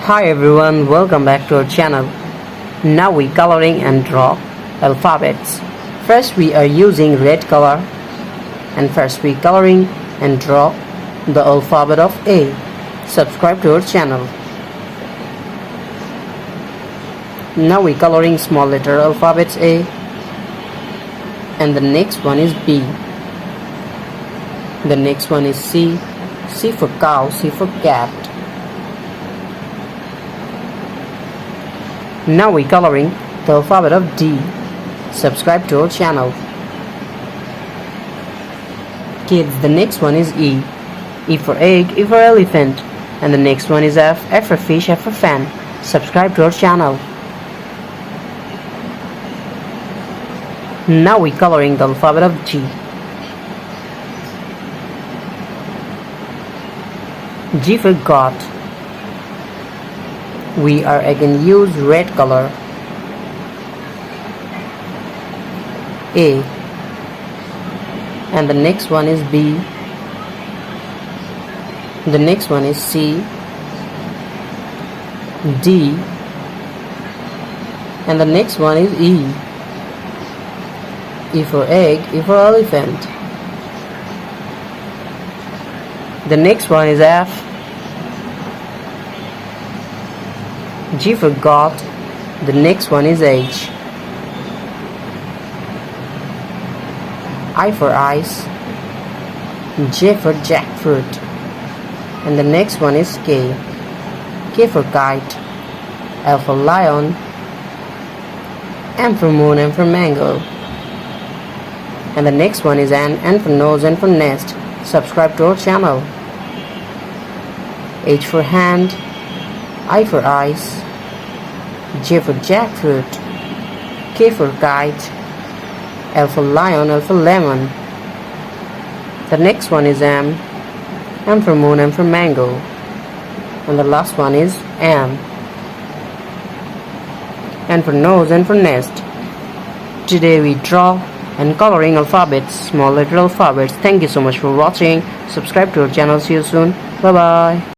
Hi everyone, welcome back to our channel. Now we coloring and draw alphabets. First we are using red color and first we coloring and draw the alphabet of A. Subscribe to our channel. Now we coloring small letter alphabets A and the next one is B. The next one is C. C for cow, C for cat. Now we coloring the alphabet of D. Subscribe to our channel. Kids, the next one is E. E for egg, E for elephant. And the next one is F. F for fish, F for fan. Subscribe to our channel. Now we coloring the alphabet of G. G for God. We are again use red color. A. And the next one is B. The next one is C. D. And the next one is E. E for egg, E for elephant. The next one is F. G for God. The next one is H. I for ice. J for jackfruit. And the next one is K. K for kite. L for lion. M for moon, M for mango. And the next one is N for nose, N for nest. Subscribe to our channel. H for hand. I for ice. J for jackfruit. K for kite. L for lion, L for lemon. The next one is M. M for moon, M for mango. And the last one is M. N for nose, N for nest. Today we draw and coloring alphabets, small letter alphabets. Thank you so much for watching. Subscribe to our channel. See you soon. Bye bye.